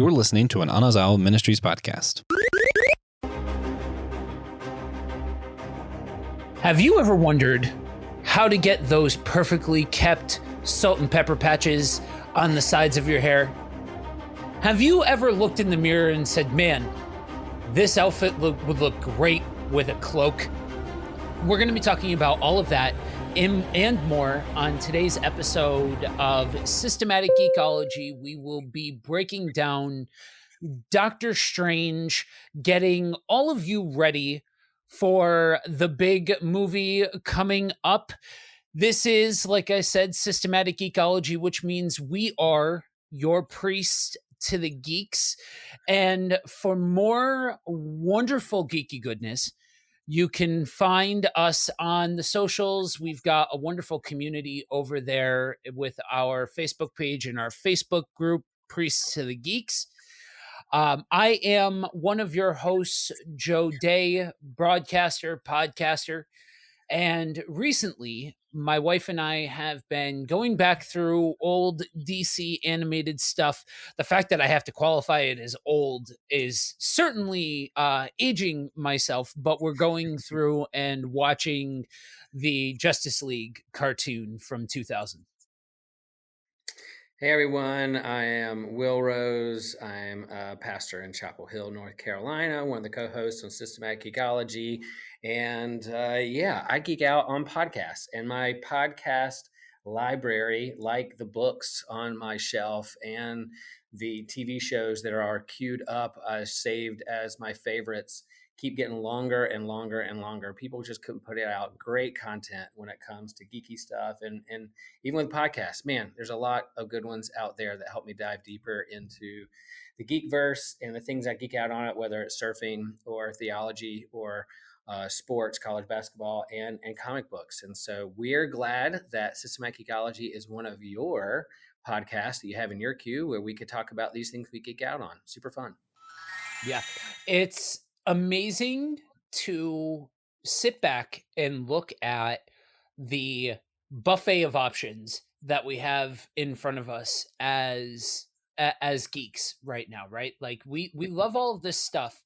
You're listening to an Anazao Ministries podcast. Have you ever wondered how to get those perfectly kept salt and pepper patches on the sides of your hair? Have you ever looked in the mirror and said, man, this outfit would look great with a cloak? We're going to be talking about all of that and more on today's episode of Systematic Geekology. We will be breaking down Doctor Strange, getting all of you ready for the big movie coming up. This is, like I said, Systematic Geekology, which means we are your priest to the geeks. And for more wonderful geeky goodness, you can find us on the socials. We've got a wonderful community over there with our Facebook page and our Facebook group, Priests to the Geeks. I am one of your hosts, Joe Day, broadcaster, podcaster. And recently, my wife and I have been going back through old DC animated stuff. The fact that I have to qualify it as old is certainly aging myself, but we're going through and watching the Justice League cartoon from 2000. Hey everyone, I am Will Rose. I'm a pastor in Chapel Hill, North Carolina, one of the co-hosts on Systematic Geekology. And I geek out on podcasts. And my podcast library, like the books on my shelf and the TV shows that are queued up, saved as my favorites, keep getting longer and longer and longer. People just couldn't put it out. Great content when it comes to geeky stuff. And even with podcasts, man, there's a lot of good ones out there that help me dive deeper into the geekverse and the things I geek out on it, whether it's surfing or theology or sports, college basketball, and comic books. And so we're glad that Systematic Geekology is one of your podcasts that you have in your queue where we could talk about these things we geek out on. Super fun. Yeah, it's amazing to sit back and look at the buffet of options that we have in front of us as geeks right now, right? Like we love all of this stuff,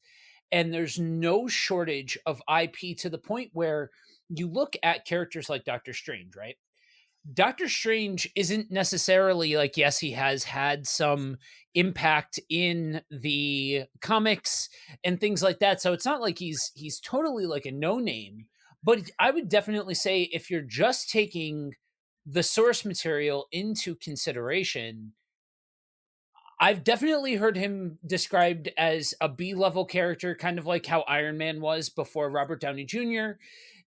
and there's no shortage of IP to the point where you look at characters like Doctor Strange, right? Doctor Strange isn't necessarily like, yes, he has had some impact in the comics and things like that. So it's not like he's totally like a no-name, but I would definitely say if you're just taking the source material into consideration, I've definitely heard him described as a B-level character, kind of like how Iron Man was before Robert Downey Jr.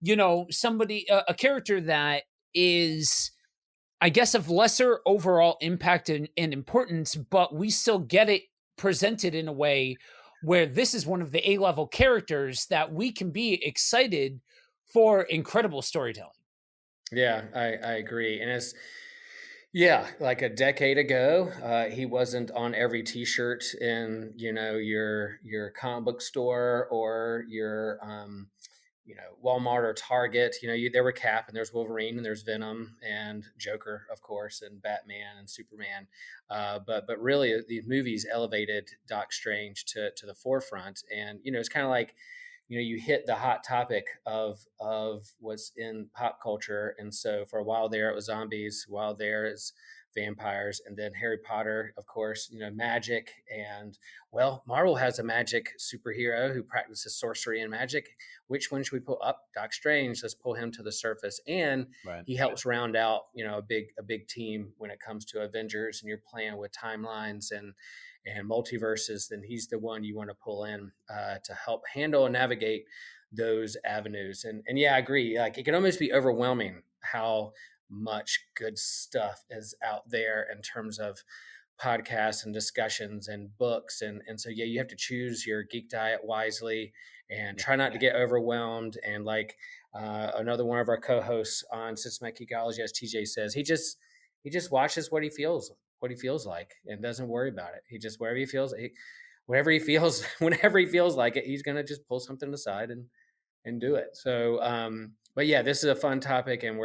You know, somebody, a character that is, I guess, of lesser overall impact and importance, but we still get it presented in a way where this is one of the A-level characters that we can be excited for incredible storytelling. Yeah, I agree. And like a decade ago, he wasn't on every T-shirt in, your comic book store or your, Walmart or Target. There were Cap and there's Wolverine and there's Venom and Joker, of course, and Batman and Superman. But really, these movies elevated Doc Strange to the forefront. And it's kind of like, you hit the hot topic of what's in pop culture. And so for a while there, it was zombies. While there is vampires, and then Harry Potter, of course, magic. And well, Marvel has a magic superhero who practices sorcery and magic. Which one should we pull up? Doc Strange. Let's pull him to the surface. And he helps round out, a big team when it comes to Avengers, and you're playing with timelines and multiverses. Then he's the one you want to pull in to help handle and navigate those avenues. And yeah, I agree. Like, it can almost be overwhelming how much good stuff is out there in terms of podcasts and discussions and books. And so, yeah, you have to choose your geek diet wisely and try not to get overwhelmed. And like another one of our co-hosts on Systematic Geekology, as TJ says, he just watches what he feels like and doesn't worry about it. He just, whenever he feels, whenever he feels like it, he's going to just pull something aside and do it. So, but yeah, this is a fun topic, and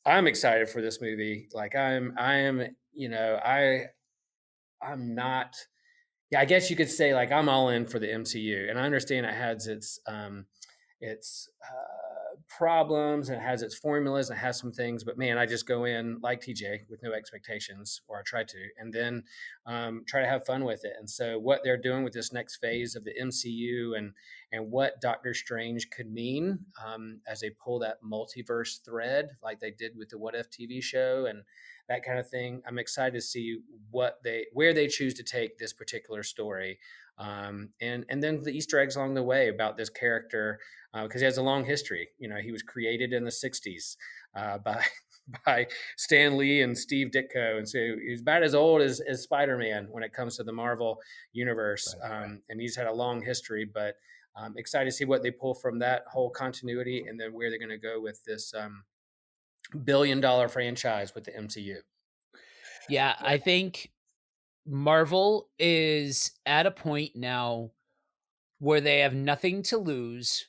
I'm excited for this movie. Like I'm not Yeah, I guess you could say like I'm all in for the MCU, and I understand it has its problems and it has its formulas and it has some things, but man, I just go in like TJ with no expectations, or I try to, and then try to have fun with it. And so, what they're doing with this next phase of the MCU and what Doctor Strange could mean as they pull that multiverse thread, like they did with the What If TV show and that kind of thing. I'm excited to see where they choose to take this particular story, and then the Easter eggs along the way about this character, because he has a long history. You know, he was created in the '60s by by Stan Lee and Steve Ditko, and so he's about as old as Spider-Man when it comes to the Marvel universe, and he's had a long history. But I'm excited to see what they pull from that whole continuity, and then where they're going to go with this billion-dollar franchise with the MCU. Yeah, I think Marvel is at a point now where they have nothing to lose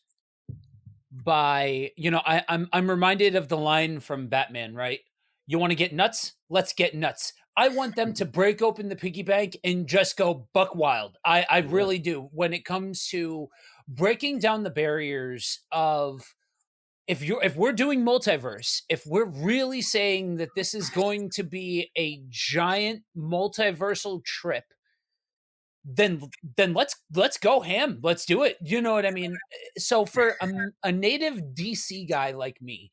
by, I'm reminded of the line from Batman, right? You want to get nuts? Let's get nuts. I want them to break open the piggy bank and just go buck wild. I really do. When it comes to breaking down the barriers of, if we're doing multiverse, if we're really saying that this is going to be a giant multiversal trip, then let's go ham. Let's do it. You know what I mean? So for a native DC guy like me,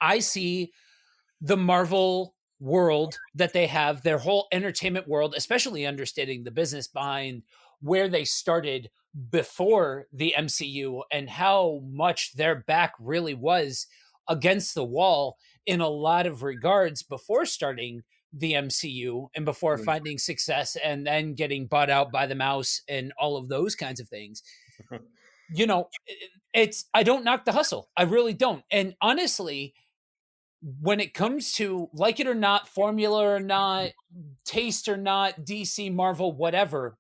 I see the Marvel world that they have, their whole entertainment world, especially understanding the business behind where they started before the MCU and how much their back really was against the wall in a lot of regards before starting the MCU and before finding success and then getting bought out by the mouse and all of those kinds of things. You know, I don't knock the hustle. I really don't. And honestly, when it comes to like it or not, formula or not, taste or not, DC, Marvel, whatever,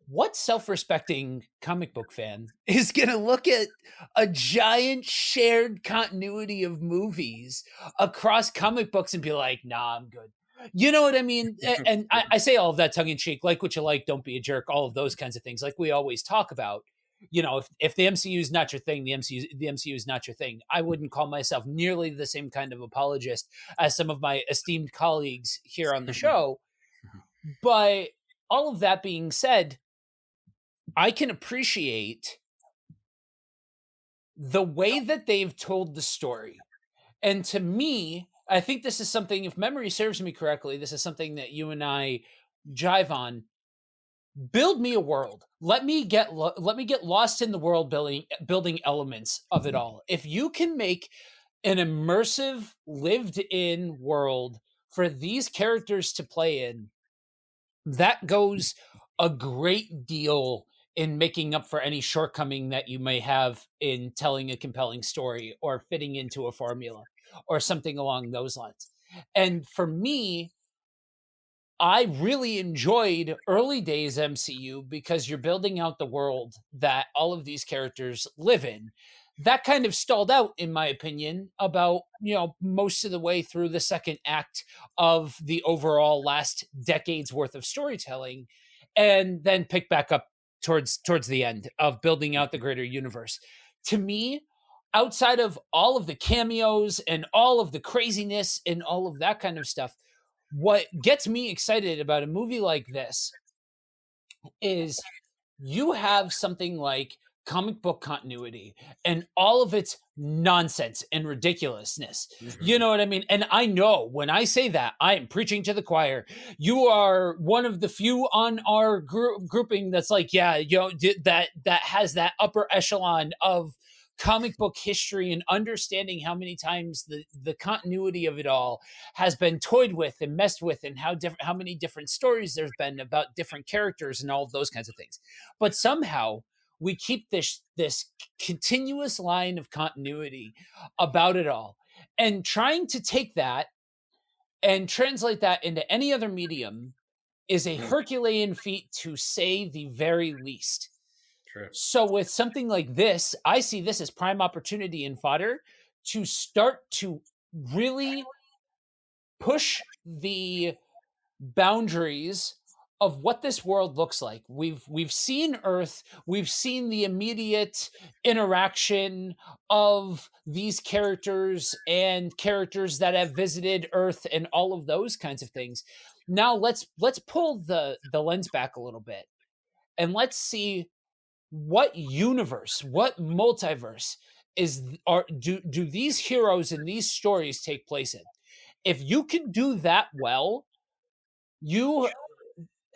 what self-respecting comic book fan is going to look at a giant shared continuity of movies across comic books and be like, nah, I'm good? You know what I mean? And I say all of that tongue in cheek, like what you like, don't be a jerk, all of those kinds of things, like we always talk about. You know, if the MCU is not your thing, the MCU is not your thing. I wouldn't call myself nearly the same kind of apologist as some of my esteemed colleagues here on the show. But all of that being said, I can appreciate the way that they've told the story. And to me, I think this is something, if memory serves me correctly, this is something that you and I jive on. Build me a world. Let me get lost in the world building elements of it all. If you can make an immersive, lived-in world for these characters to play in, that goes a great deal in making up for any shortcoming that you may have in telling a compelling story or fitting into a formula or something along those lines. And for me, I really enjoyed early days MCU because you're building out the world that all of these characters live in. That kind of stalled out, in my opinion, about, most of the way through the second act of the overall last decade's worth of storytelling, and then picked back up towards the end of building out the greater universe. To me, outside of all of the cameos and all of the craziness and all of that kind of stuff, what gets me excited about a movie like this is you have something like comic book continuity and all of its nonsense and ridiculousness. You know what I mean? And I know when I say that, I am preaching to the choir. You are one of the few on our grouping that's like, yeah, that has that upper echelon of comic book history and understanding how many times the continuity of it all has been toyed with and messed with, and how many different stories there's been about different characters and all of those kinds of things. But somehow we keep this continuous line of continuity about it all, and trying to take that and translate that into any other medium is a Herculean feat, to say the very least. True. So with something like this, I see this as prime opportunity and fodder to start to really push the boundaries of what this world looks like. We've seen Earth, we've seen the immediate interaction of these characters and characters that have visited Earth and all of those kinds of things. Now let's pull the lens back a little bit and let's see what universe, what multiverse do these heroes and these stories take place in? If you can do that well, you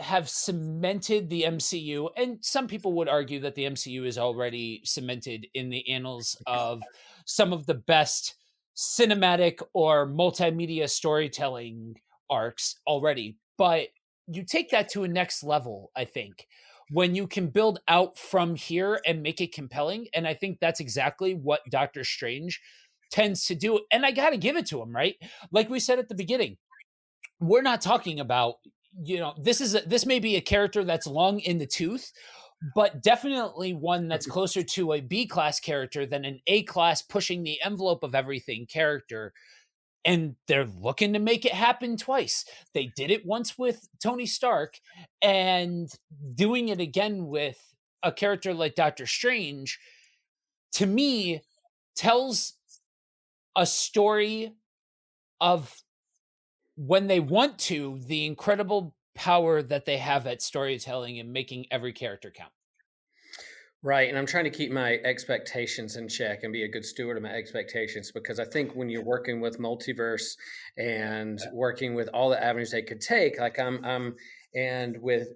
have cemented the MCU, and some people would argue that the MCU is already cemented in the annals of some of the best cinematic or multimedia storytelling arcs already. But you take that to a next level, I think, when you can build out from here and make it compelling. And I think that's exactly what Doctor Strange tends to do. And I got to give it to him, right? Like we said at the beginning, we're not talking about, this may be a character that's long in the tooth, but definitely one that's closer to a B class character than an A class pushing the envelope of everything character. And they're looking to make it happen twice. They did it once with Tony Stark, and doing it again with a character like Doctor Strange, to me, tells a story of, when they want to, the incredible power that they have at storytelling and making every character count. Right. And I'm trying to keep my expectations in check and be a good steward of my expectations, because I think when you're working with multiverse and working with all the avenues they could take, like and with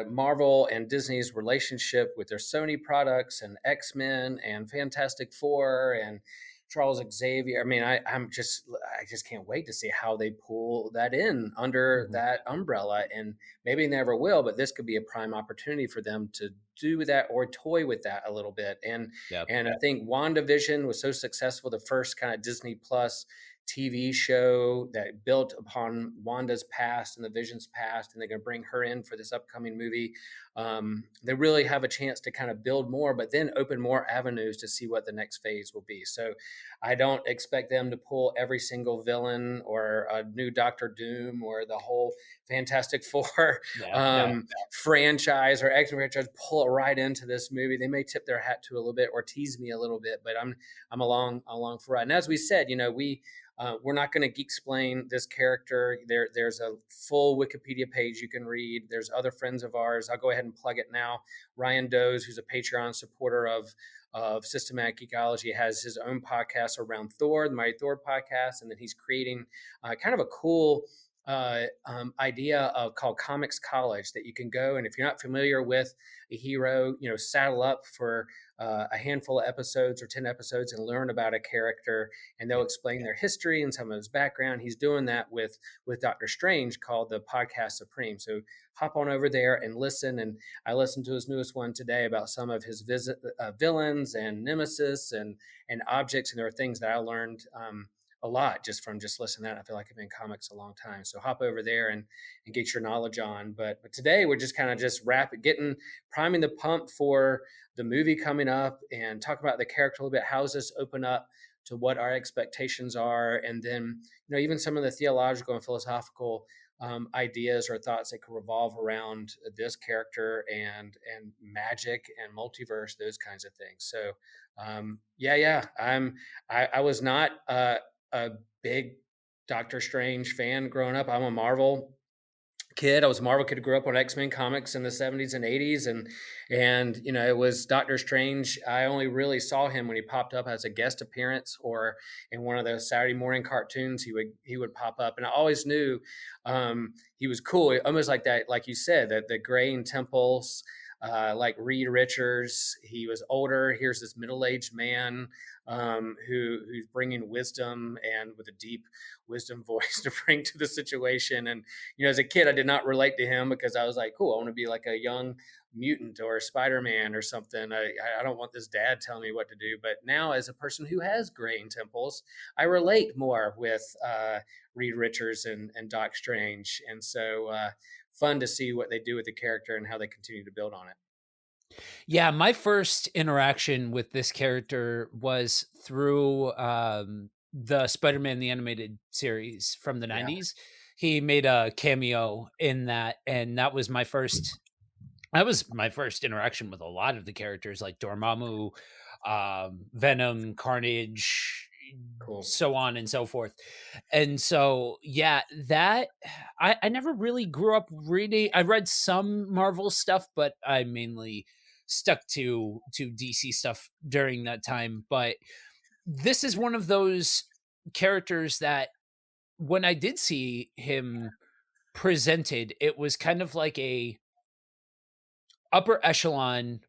Marvel and Disney's relationship with their Sony products and X-Men and Fantastic Four and Charles Xavier. I mean, I just can't wait to see how they pull that in under that umbrella. And maybe they never will, but this could be a prime opportunity for them to do that or toy with that a little bit. And I think WandaVision was so successful, the first kind of Disney Plus TV show that built upon Wanda's past and the Vision's past, and they're going to bring her in for this upcoming movie. They really have a chance to kind of build more, but then open more avenues to see what the next phase will be. So I don't expect them to pull every single villain or a new Doctor Doom or the whole Fantastic Four franchise or X franchise, pull it right into this movie. They may tip their hat to a little bit or tease me a little bit, but I'm along for it. And as we said, we're not going to geek explain this character. There's a full Wikipedia page you can read. There's other friends of ours. I'll go ahead and plug it now. Ryan Doze, who's a Patreon supporter of Systematic Geekology, has his own podcast around Thor, the Mighty Thor podcast, and then he's creating kind of a cool idea called Comics College that you can go, and if you're not familiar with a hero, saddle up for a handful of episodes or 10 episodes and learn about a character, and they'll explain their history and some of his background. He's doing that with Doctor Strange, called the Podcast Supreme. So hop on over there and listen. And I listened to his newest one today about some of his villains and nemesis and objects, and there are things that I learned a lot just from listening to that. I feel like I've been in comics a long time. So hop over there and get your knowledge on. But today we're just kind of priming the pump for the movie coming up and talk about the character a little bit. How does this open up to what our expectations are? And then, even some of the theological and philosophical ideas or thoughts that could revolve around this character and magic and multiverse, those kinds of things. So I was not a big Doctor Strange fan growing up. I'm a Marvel kid. I was a Marvel kid who grew up on X-Men comics in the 70s and 80s. And it was Doctor Strange. I only really saw him when he popped up as a guest appearance or in one of those Saturday morning cartoons. He would pop up, and I always knew he was cool. Almost like that, like you said, that the graying temples, like Reed Richards. He was older. Here's this middle-aged man who's bringing wisdom and with a deep wisdom voice to bring to the situation. And, as a kid, I did not relate to him because I was like, cool, I want to be like a young mutant or Spider-Man or something. I don't want this dad telling me what to do. But now, as a person who has graying temples, I relate more with Reed Richards and Doc Strange. And so fun to see what they do with the character and how they continue to build on it. Yeah, my first interaction with this character was through the Spider-Man the Animated Series from the 90s. he made a cameo in that, and that was my first interaction with a lot of the characters like Dormammu, Venom, Carnage, Cool. so on and so forth. And so, yeah, that I never really grew up reading. I read some Marvel stuff, but I mainly stuck to DC stuff during that time. But this is one of those characters that when I did see him presented, it was kind of like a upper echelon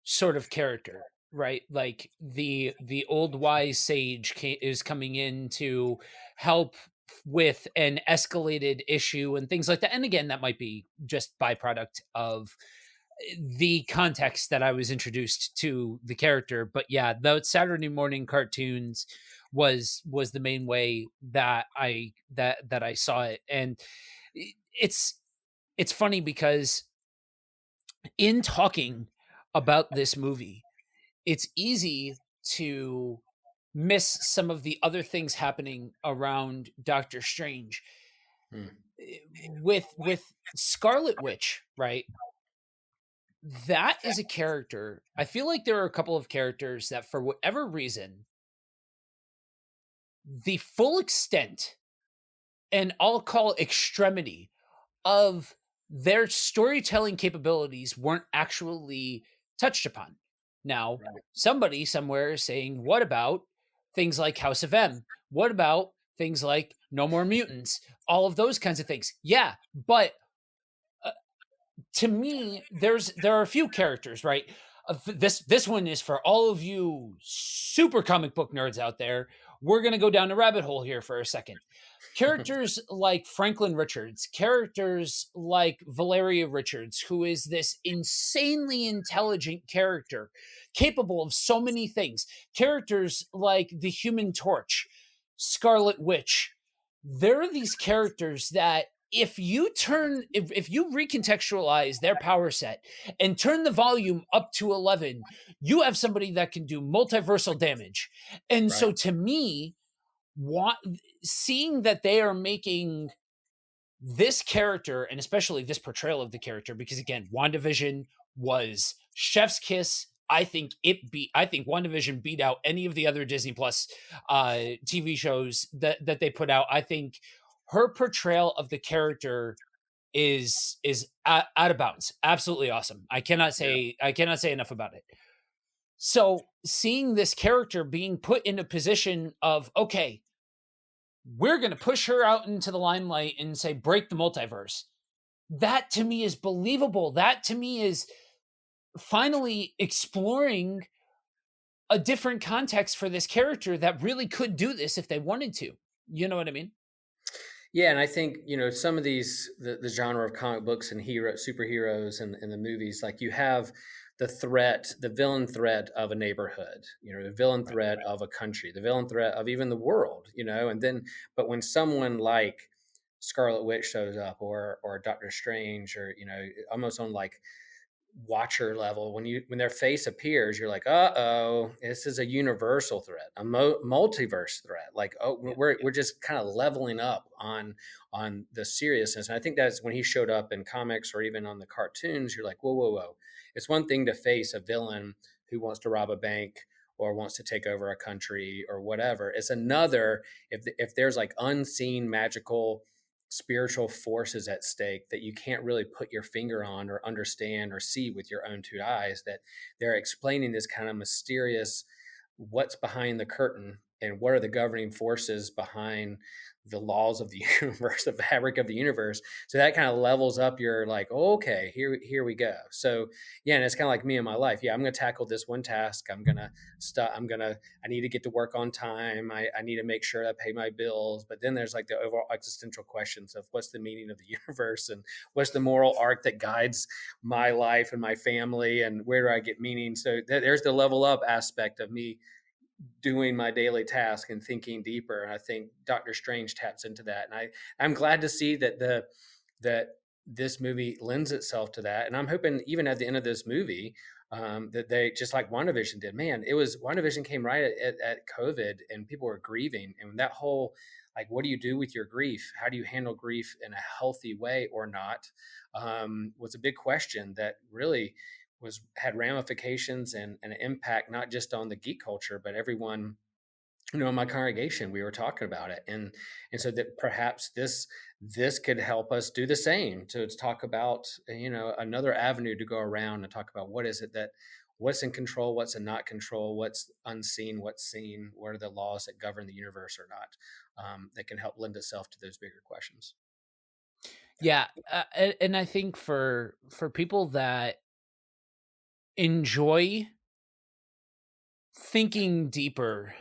sort of character, right? Like the old wise sage is coming in to help with an escalated issue and things like that. And again, that might be just byproduct of the context that I was introduced to the character. But yeah, the Saturday morning cartoons was the main way that I saw it. And it's it's funny because in talking about this movie, it's easy to miss some of the other things happening around Doctor Strange. Hmm. With Scarlet Witch, right? That is a character. I feel like there are a couple of characters that for whatever reason, the full extent and I'll call extremity of their storytelling capabilities weren't actually touched upon. Now, Right. somebody somewhere is saying, what about things like House of M? What about things like No More Mutants? All of those kinds of things. Yeah, but uh, to me, there are a few characters, right? This one is for all of you super comic book nerds out there. We're gonna go down a rabbit hole here for a second. Characters like Franklin Richards, characters like Valeria Richards, who is this insanely intelligent character, capable of so many things. Characters like the Human Torch, Scarlet Witch. There are these characters that if you recontextualize their power set and turn the volume up to 11, you have somebody that can do multiversal damage. And Right. so to me, what seeing that they are making this character and especially this portrayal of the character, because again, WandaVision was chef's kiss. I think WandaVision beat out any of the other Disney Plus TV shows that they put out. I think her portrayal of the character is out of bounds. Absolutely awesome. Yeah. I cannot say enough about it. So seeing this character being put in a position of, okay, we're going to push her out into the limelight and say, break the multiverse. That to me is believable. That to me is finally exploring a different context for this character that really could do this if they wanted to. You know what I mean? Yeah, and I think some of these the genre of comic books and superheroes and the movies, like you have the villain threat of a neighborhood, the villain Right. threat of a country, the villain threat of even the world, and then but when someone like Scarlet Witch shows up or Doctor Strange or almost on like watcher level when their face appears, you're like, uh-oh, this is a universal threat, a multiverse threat, like, oh, Yeah. we're just kind of leveling up on the seriousness. And I think that's when he showed up in comics or even on the cartoons, you're like, whoa, whoa, whoa. It's one thing to face a villain who wants to rob a bank or wants to take over a country or whatever. It's another if there's like unseen magical spiritual forces at stake that you can't really put your finger on or understand or see with your own two eyes, that they're explaining this kind of mysterious what's behind the curtain and what are the governing forces behind the laws of the universe, the fabric of the universe. So that kind of levels up your like, oh, okay, here we go. So yeah, and it's kind of like me in my life. Yeah, I'm going to tackle this one task. I need to get to work on time. I need to make sure I pay my bills. But then there's like the overall existential questions of what's the meaning of the universe and what's the moral arc that guides my life and my family and where do I get meaning. So there's the level up aspect of me doing my daily task and thinking deeper. And I think Doctor Strange taps into that. And I'm glad to see that this movie lends itself to that. And I'm hoping even at the end of this movie, that they, just like WandaVision did, man, WandaVision came right at COVID and people were grieving. And that whole like, what do you do with your grief? How do you handle grief in a healthy way or not? Was a big question that really had ramifications and an impact, not just on the geek culture, but everyone, in my congregation. We were talking about it, and so that perhaps this could help us do the same, to talk about, another avenue to go around and talk about what is it that what's in control, what's in not control, what's unseen, what's seen, what are the laws that govern the universe or not, that can help lend itself to those bigger questions. Yeah, and I think for people that enjoy thinking deeper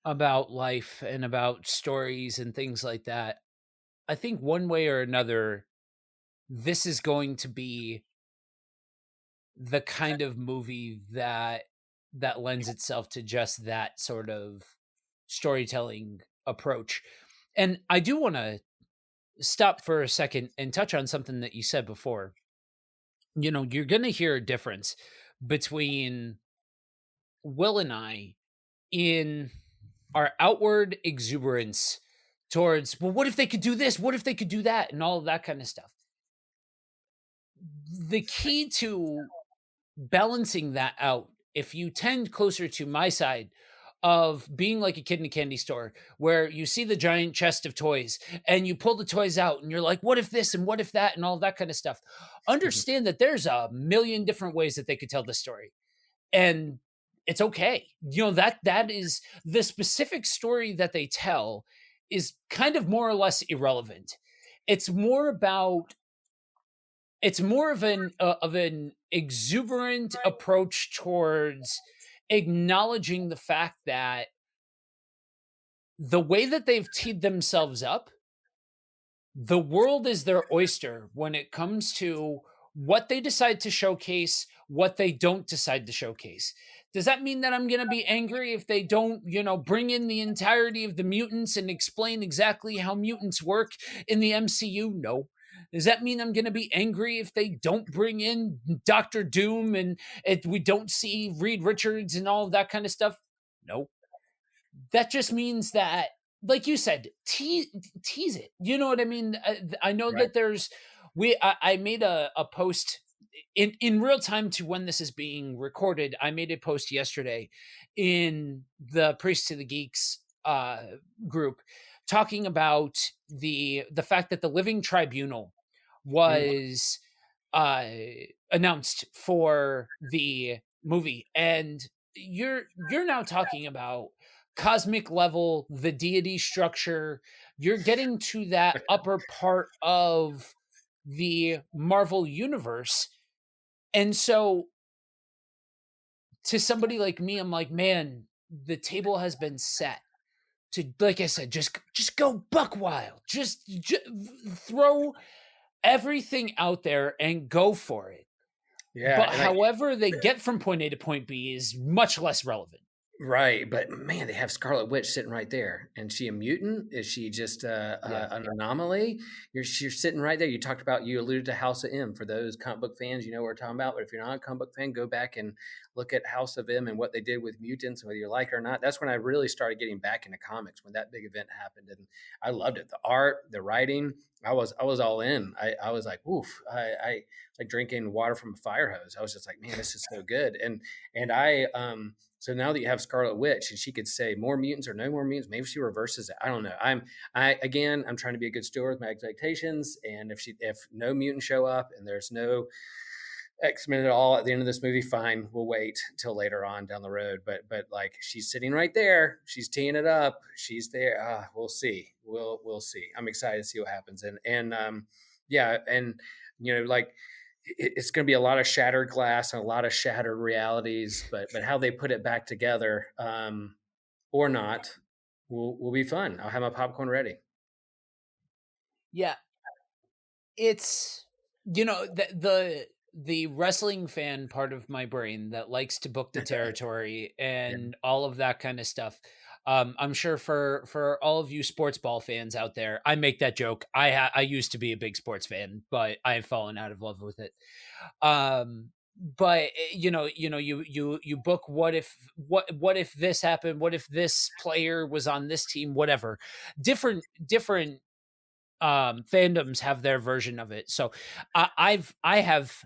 about life and about stories and things like that, I think one way or another, this is going to be the kind of movie that lends itself to just that sort of storytelling approach. And I do want to stop for a second and touch on something that you said before. You're going to hear a difference between Will and I in our outward exuberance towards, well, what if they could do this? What if they could do that? And all of that kind of stuff. The key to balancing that out, if you tend closer to my side of being like a kid in a candy store where you see the giant chest of toys and you pull the toys out and you're like, what if this and what if that and all that kind of stuff, understand that there's a million different ways that they could tell the story. And it's okay. That is the specific story that they tell is kind of more or less irrelevant. It's more of an exuberant approach towards acknowledging the fact that the way that they've teed themselves up, the world is their oyster when it comes to what they decide to showcase, what they don't decide to showcase. Does that mean that I'm going to be angry if they don't, bring in the entirety of the mutants and explain exactly how mutants work in the MCU? No. Does that mean I'm going to be angry if they don't bring in Doctor Doom and we don't see Reed Richards and all of that kind of stuff? No. That just means that, like you said, tease it. You know what I mean? I know Right. that there's I made a post in real time to when this is being recorded. I made a post yesterday in the Priest to the Geeks group talking about the fact that the Living Tribunal was announced for the movie, and you're now talking about cosmic level, the deity structure. You're getting to that upper part of the Marvel universe. And so to somebody like me, I'm like, man, the table has been set to, like I said, just go buck wild. Just throw everything out there and go for it. Yeah. But however they get from point A to point B is much less relevant. Right, but man, they have Scarlet Witch sitting right there. And she a mutant? Is she just an anomaly? You're sitting right there. You alluded to House of M. For those comic book fans, you know what we're talking about. But if you're not a comic book fan, go back and look at House of M and what they did with mutants, whether you like it or not. That's when I really started getting back into comics, when that big event happened, and I loved it. The art, the writing, I was all in. I was like, oof. I like drinking water from a fire hose. I was just like, man, this is so good. And I so now that you have Scarlet Witch and she could say more mutants or no more mutants, maybe she reverses it. I don't know. I'm trying to be a good steward with my expectations. And if no mutants show up and there's no X-Men at all at the end of this movie, fine, we'll wait till later on down the road. But like, she's sitting right there, she's teeing it up, she's there. We'll see. We'll see. I'm excited to see what happens. And yeah, and like, it's going to be a lot of shattered glass and a lot of shattered realities, but how they put it back together, or not, will be fun. I'll have my popcorn ready. Yeah, it's the wrestling fan part of my brain that likes to book the territory and all of that kind of stuff. I'm sure for all of you sports ball fans out there, I make that joke. I used to be a big sports fan, but I've fallen out of love with it. you book what if this happened, what if this player was on this team, whatever. Different fandoms have their version of it. So I have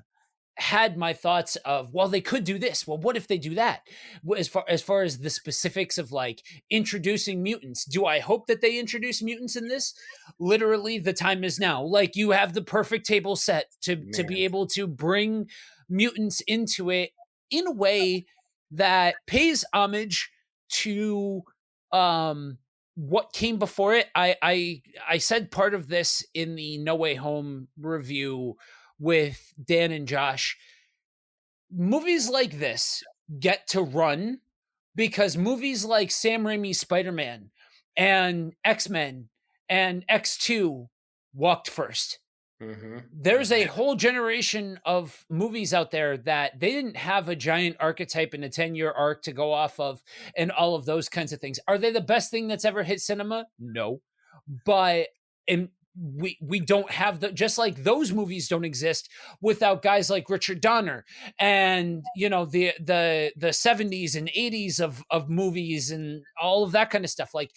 had my thoughts of, well, they could do this. Well, what if they do that? As far as the specifics of like introducing mutants, do I hope that they introduce mutants in this? Literally, the time is now. Like, you have the perfect table set to be Man. able to bring mutants into it in a way that pays homage to what came before it. I said part of this in the No Way Home review with Dan and Josh. Movies like this get to run because movies like Sam Raimi's Spider-Man and X-Men and X2 walked first. There's a whole generation of movies out there that they didn't have a giant archetype and a 10-year arc to go off of and all of those kinds of things. Are they the best thing that's ever hit cinema? No. But we don't have just like those movies don't exist without guys like Richard Donner and the 70s and 80s of movies and all of that kind of stuff. Like,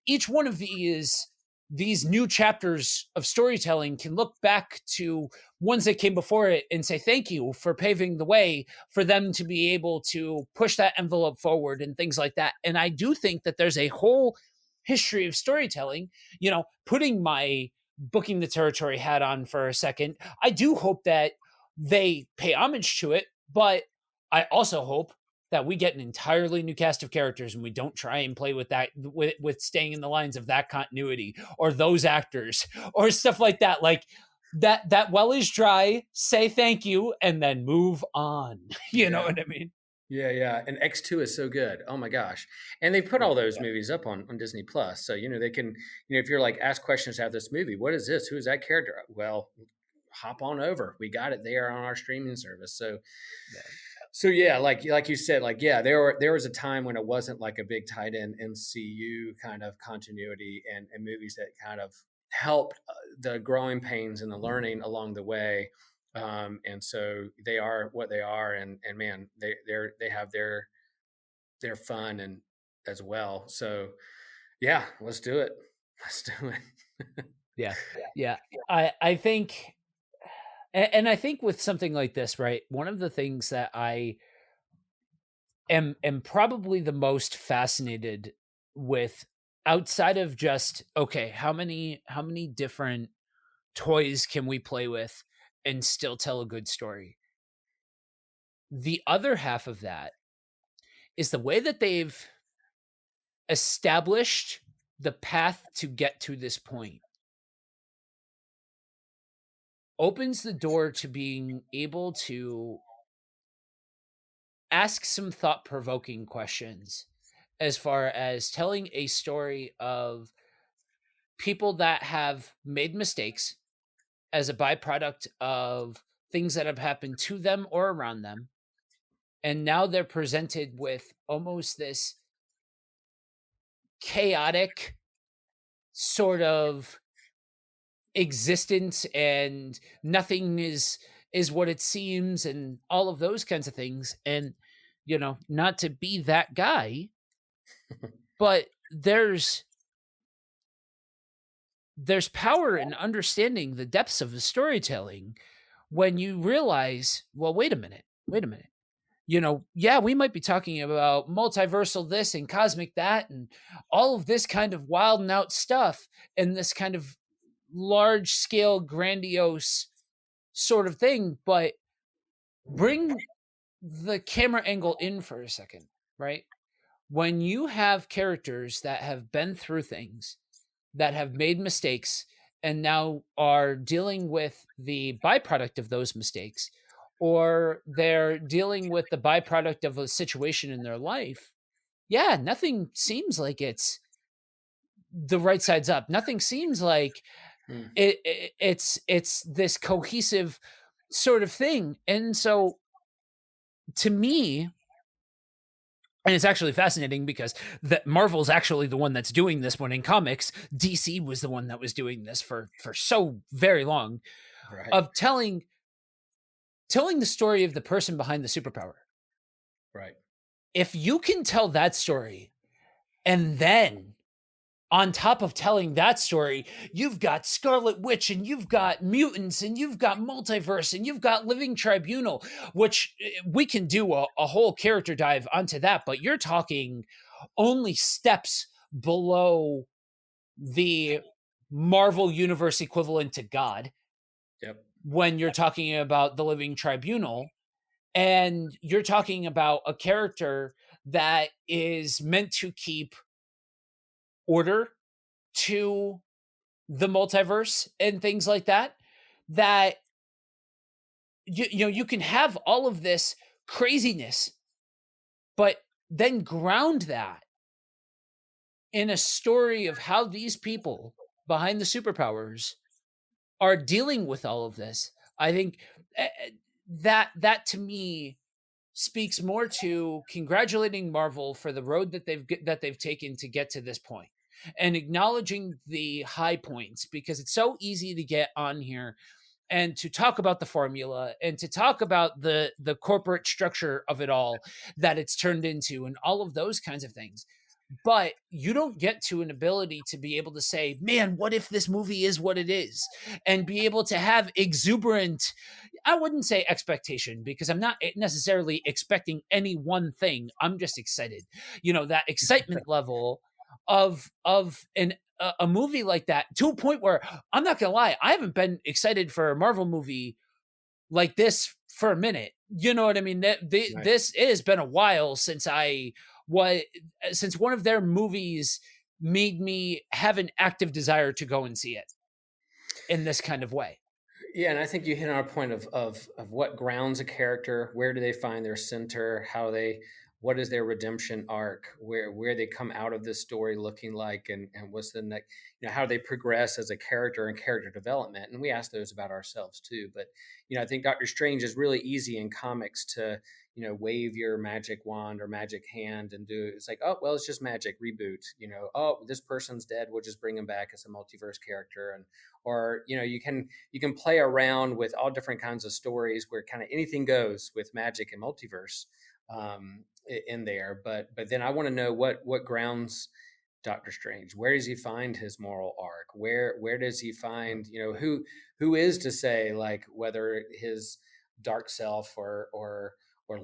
each one of these new chapters of storytelling can look back to ones that came before it and say thank you for paving the way for them to be able to push that envelope forward and things like that. And I do think that there's a whole history of storytelling. Putting my booking the territory hat on for a second, I do hope that they pay homage to it, but I also hope that we get an entirely new cast of characters and we don't try and play with that, with staying in the lines of that continuity or those actors or stuff like that. Like, that well is dry, say thank you, and then move on. You know what I mean? Yeah. And X2 is so good. Oh my gosh. And they put all those movies up on Disney Plus. So, they can, if you're like, ask questions about this movie, what is this? Who is that character? Well, hop on over. We got it there on our streaming service. So, So yeah, like you said, like, yeah, there was a time when it wasn't like a big tied in MCU kind of continuity and movies that kind of helped the growing pains and the learning along the way. And so they are what they are, and man, they have their fun and as well. So yeah, let's do it. Let's do it. Yeah. I think, and I think with something like this, right, one of the things that I am probably the most fascinated with, outside of just, okay, how many different toys can we play with and still tell a good story? The other half of that is the way that they've established the path to get to this point opens the door to being able to ask some thought-provoking questions as far as telling a story of people that have made mistakes as a byproduct of things that have happened to them or around them. And now they're presented with almost this chaotic sort of existence, and nothing is what it seems, and all of those kinds of things. And not to be that guy, but there's power in understanding the depths of the storytelling when you realize, well, wait a minute. Yeah, we might be talking about multiversal this and cosmic that and all of this kind of wild and out stuff and this kind of large scale, grandiose sort of thing, but bring the camera angle in for a second, right? When you have characters that have been through things, that have made mistakes, and now are dealing with the byproduct of those mistakes, or they're dealing with the byproduct of a situation in their life, yeah, nothing seems like it's the right side's up. Nothing seems like it's this cohesive sort of thing. And so, to me, and it's actually fascinating because that Marvel's actually the one that's doing this, when in comics, DC was the one that was doing this for so very long, Right. of telling telling the story of the person behind the superpower. Right. If you can tell that story, and then on top of telling that story, you've got Scarlet Witch and you've got mutants and you've got multiverse and you've got Living Tribunal, which we can do a whole character dive onto that, but you're talking only steps below the Marvel Universe equivalent to God. Yep. When you're talking about the Living Tribunal, and you're talking about a character that is meant to keep order to the multiverse and things like that, that you can have all of this craziness, but then ground that in a story of how these people behind the superpowers are dealing with all of this. I think that to me speaks more to congratulating Marvel for the road that they've taken to get to this point, and acknowledging the high points, because it's so easy to get on here and to talk about the formula and to talk about the corporate structure of it all that it's turned into and all of those kinds of things. But you don't get to an ability to be able to say, man, what if this movie is what it is? And be able to have exuberant, I wouldn't say expectation, because I'm not necessarily expecting any one thing. I'm just excited. That excitement level of a movie like that, to a point where I'm not gonna lie, I haven't been excited for a Marvel movie like this for a minute. You know what I mean? Right. This has been a while since one of their movies made me have an active desire to go and see it in this kind of way. Yeah, and I think you hit on a point of what grounds a character, where do they find their center, what is their redemption arc, where they come out of this story looking like, and what's the next, how they progress as a character and character development. And we ask those about ourselves too. But I think Doctor Strange is really easy in comics to wave your magic wand or magic hand and do, it's like, oh well, it's just magic, reboot. Oh, this person's dead, we'll just bring him back as a multiverse character. And or you can play around with all different kinds of stories where kind of anything goes with magic and multiverse in there. But then I want to know what grounds Doctor Strange. Where does he find his moral arc? Where does he find who is to say, like, whether his dark self or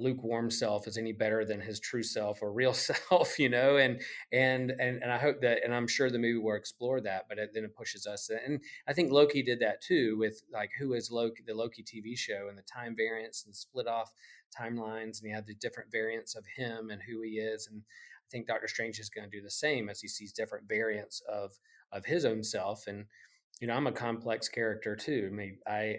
lukewarm self is any better than his true self or real self, and I hope that, and I'm sure the movie will explore that, but then it pushes us. And I think Loki did that too, with like, who is Loki, the Loki TV show, and the time variants and split off timelines, and you have the different variants of him and who he is. And I think Doctor Strange is going to do the same as he sees different variants of his own self. And I'm a complex character too. I mean, I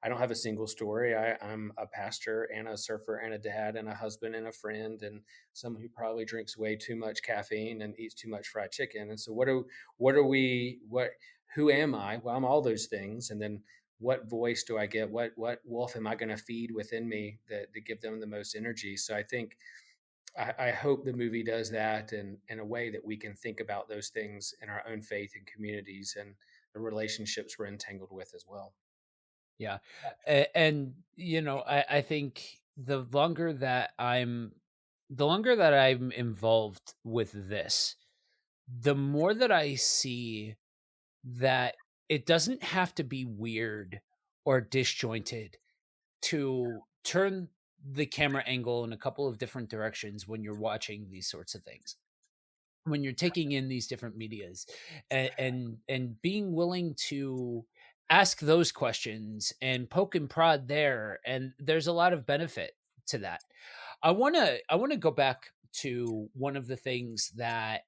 don't have a single story. I'm a pastor and a surfer and a dad and a husband and a friend and someone who probably drinks way too much caffeine and eats too much fried chicken. And so who am I? Well, I'm all those things. And then what voice do I get? What wolf am I going to feed within me that give them the most energy? So I think, I hope the movie does that in a way that we can think about those things in our own faith and communities and the relationships we're entangled with as well. Yeah. And I think the longer that I'm involved with this, the more that I see that it doesn't have to be weird or disjointed to turn the camera angle in a couple of different directions when you're watching these sorts of things, when you're taking in these different medias, and being willing to ask those questions and poke and prod there. And there's a lot of benefit to that. I want to go back to one of the things that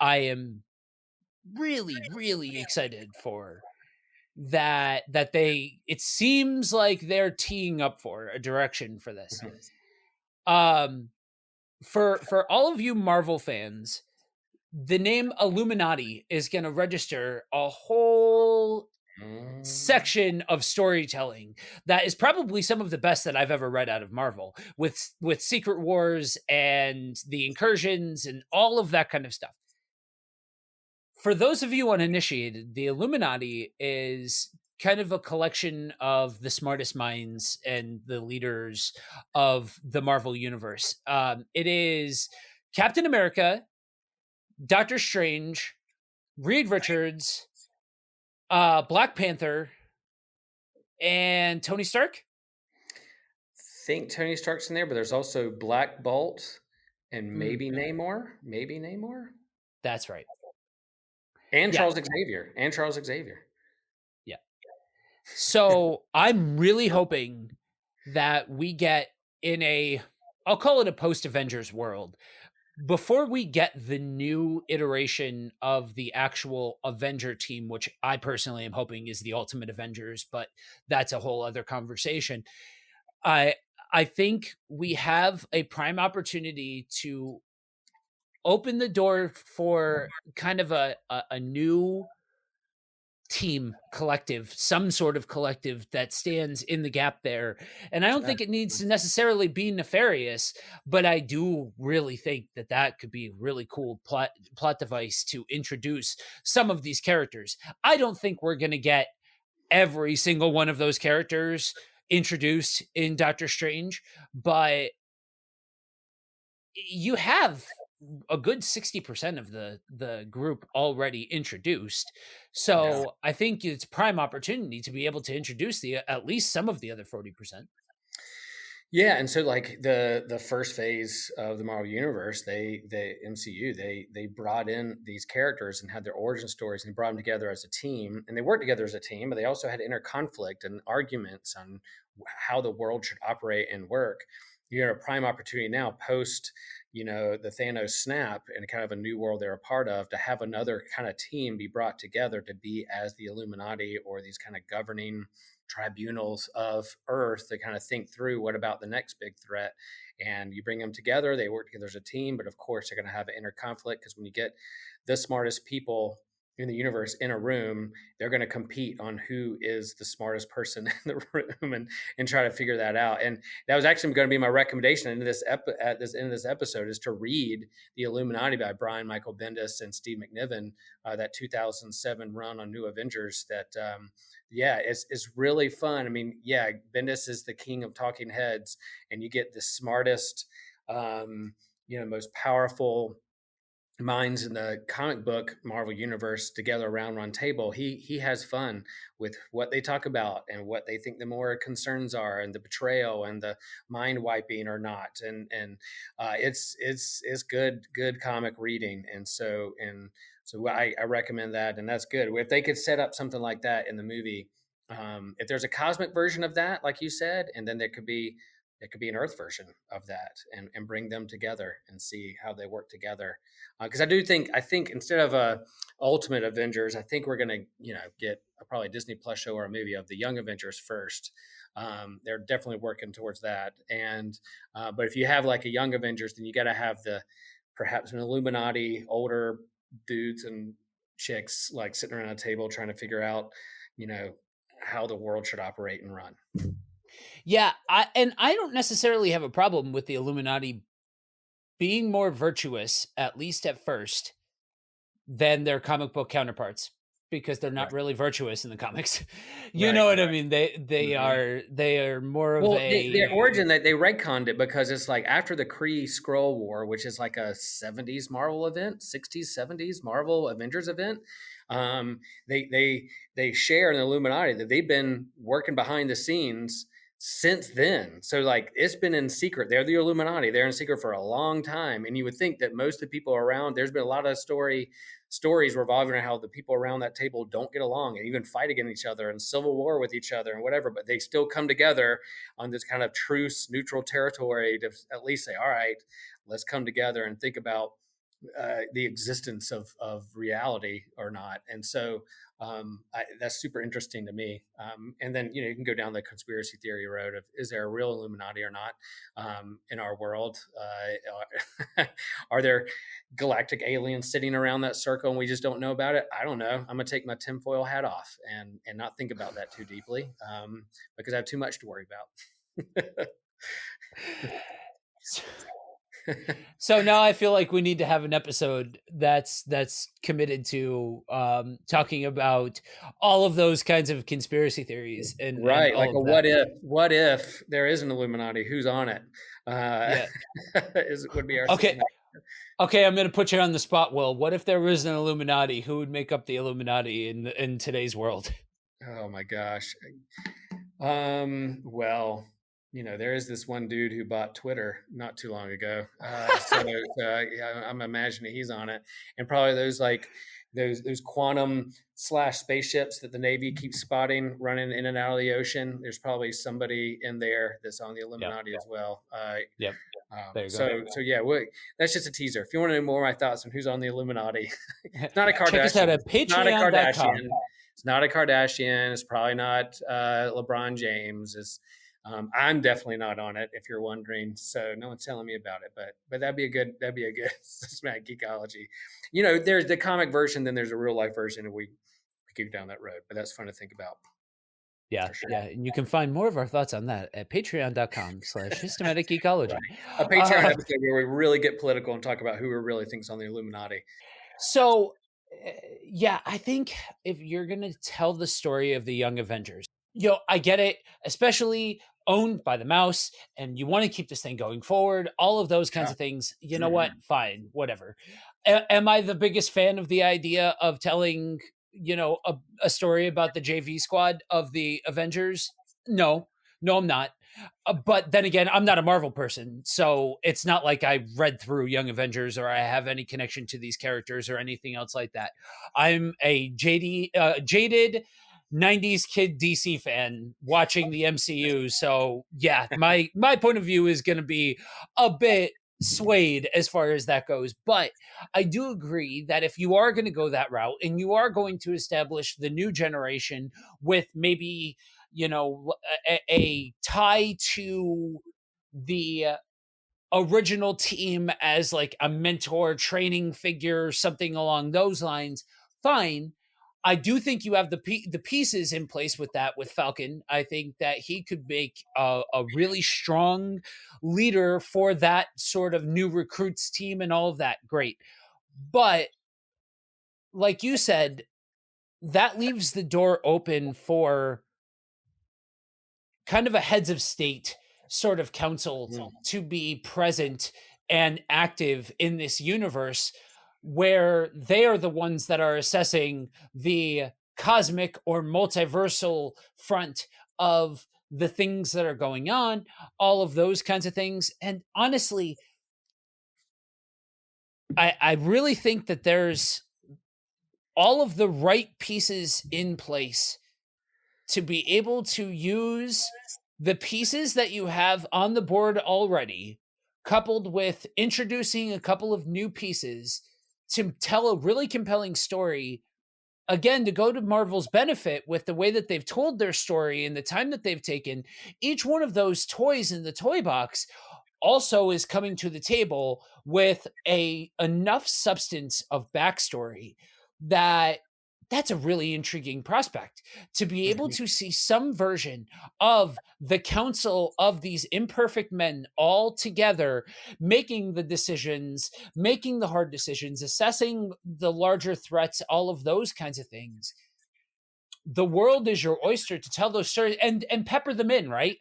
I am really, really excited for, that it seems like they're teeing up for a direction for this. For all of you Marvel fans, the name Illuminati is going to register a whole section of storytelling that is probably some of the best that I've ever read out of Marvel, with Secret Wars and the incursions and all of that kind of stuff. For those of you uninitiated, the Illuminati is kind of a collection of the smartest minds and the leaders of the Marvel universe. It is Captain America, Doctor Strange, Reed Richards, Black Panther, and Tony Stark. Think Tony Stark's in there, but there's also Black Bolt and Hmm. maybe Namor. Maybe Namor. That's right. And Yeah. Charles Xavier. And Charles Xavier. Yeah. So I'm really hoping that we get in a, I'll call it a post Avengers world, before we get the new iteration of the actual Avenger team, which I personally am hoping is the Ultimate Avengers, but that's a whole other conversation. I I think we have a prime opportunity to open the door for kind of a new team collective, some sort of collective that stands in the gap there. And I don't think it needs to necessarily be nefarious, but I do really think that that could be a really cool plot device to introduce some of these characters. I don't think we're going to get every single one of those characters introduced in Doctor Strange, but you have a good 60% of the group already introduced. So I think it's prime opportunity to be able to introduce the at least some of the other 40%. Yeah, and so like the first phase of the Marvel Universe, the MCU, they brought in these characters and had their origin stories and brought them together as a team, and they worked together as a team, but they also had inner conflict and arguments on how the world should operate and work. You're in a prime opportunity now, post the Thanos snap and kind of a new world they're a part of, to have another kind of team be brought together to be as the Illuminati or these kind of governing tribunals of Earth to kind of think through what about the next big threat. And you bring them together, they work together as a team, but of course they're going to have an inner conflict, because when you get the smartest people in the universe in a room, they're going to compete on who is the smartest person in the room, and try to figure that out. And that was actually going to be my recommendation at this end of this episode, is to read The Illuminati by Brian Michael Bendis and Steve McNiven, that 2007 run on New Avengers. That it's really fun. I mean, yeah, Bendis is the king of talking heads, and you get the smartest, most powerful minds in the comic book Marvel universe together around one table. He has fun with what they talk about and what they think the more concerns are, and the betrayal and the mind wiping or not. And it's good comic reading. And so I recommend that, and that's good. If they could set up something like that in the movie, if there's a cosmic version of that, like you said, and then there could be an Earth version of that, and bring them together and see how they work together. Because I think instead of Ultimate Avengers, I think we're gonna get probably a Disney Plus show or a movie of the Young Avengers first. They're definitely working towards that. And but if you have like a Young Avengers, then you got to have perhaps an Illuminati, older dudes and chicks like sitting around a table trying to figure out how the world should operate and run. Yeah, I don't necessarily have a problem with the Illuminati being more virtuous, at least at first, than their comic book counterparts, because they're not Right. really virtuous in the comics. You Right, know what I right. mean? They are more of Well, a their origin, they retconned it because it's like after the Kree Skrull War, which is like a 70s Marvel event, 60s, 70s Marvel Avengers event. They share in the Illuminati that they've been working behind the scenes since then. So like it's been in secret. They're the Illuminati. They're in secret for a long time. And you would think that most of the people around, there's been a lot of stories revolving around how the people around that table don't get along and even fight against each other and civil war with each other and whatever, but they still come together on this kind of truce, neutral territory to at least say, all right, let's come together and think about the existence of reality or not. And so that's super interesting to me. And then you can go down the conspiracy theory road of, is there a real Illuminati or not in our world? Are there galactic aliens sitting around that circle and we just don't know about it? I don't know. I'm gonna take my tinfoil hat off and not think about that too deeply, because I have too much to worry about. So now I feel like we need to have an episode that's committed to talking about all of those kinds of conspiracy theories and Right, all like of a that. what if there is an Illuminati? Who's on it? Yeah. Would be our Okay. segment. Okay, I'm going to put you on the spot, Will. What if there was an Illuminati? Who would make up the Illuminati in today's world? Oh my gosh. Well, there is this one dude who bought Twitter not too long ago. Yeah, I'm imagining he's on it, and probably those like those quantum slash spaceships that the Navy keeps spotting running in and out of the ocean. There's probably somebody in there that's on the Illuminati as well. Yep. There you so go. so yeah, that's just a teaser. If you want to know more of my thoughts on who's on the Illuminati, it's not a Kardashian. Check us out at It's not a patreon.com. Kardashian. It's not a Kardashian. It's probably not LeBron James. I'm definitely not on it, if you're wondering. So no one's telling me about it, but that'd be a good systematic geekology. There's the comic version, then there's a real life version, and we go down that road. But that's fun to think about. Yeah, Sure. yeah. And you can find more of our thoughts on that at patreon.com/systematic geekology. A Patreon episode where we really get political and talk about who really thinks on the Illuminati. So, yeah, I think if you're going to tell the story of the Young Avengers, I get it, especially owned by the mouse, and you want to keep this thing going forward, all of those kinds of things. You know what? Fine, whatever. Am I the biggest fan of the idea of telling, a story about the JV squad of the Avengers? No, I'm not. But then again, I'm not a Marvel person, so it's not like I read through Young Avengers or I have any connection to these characters or anything else like that. I'm a jaded 90s kid DC fan watching the MCU. So yeah, my point of view is going to be a bit swayed as far as that goes. But I do agree that if you are going to go that route and you are going to establish the new generation with maybe, a tie to the original team as like a mentor training figure, something along those lines, fine. I do think you have the pieces in place with that with Falcon. I think that he could make a really strong leader for that sort of new recruits team and all of that. Great. But like you said, that leaves the door open for kind of a heads of state sort of council to be present and active in this universe where they are the ones that are assessing the cosmic or multiversal front of the things that are going on, all of those kinds of things. And honestly, I really think that there's all of the right pieces in place to be able to use the pieces that you have on the board already, coupled with introducing a couple of new pieces to tell a really compelling story. Again, to go to Marvel's benefit with the way that they've told their story and the time that they've taken, each one of those toys in the toy box also is coming to the table with enough substance of backstory that's a really intriguing prospect to be able to see some version of the council of these imperfect men all together, making the decisions, making the hard decisions, assessing the larger threats, all of those kinds of things. The world is your oyster to tell those stories and pepper them in, right?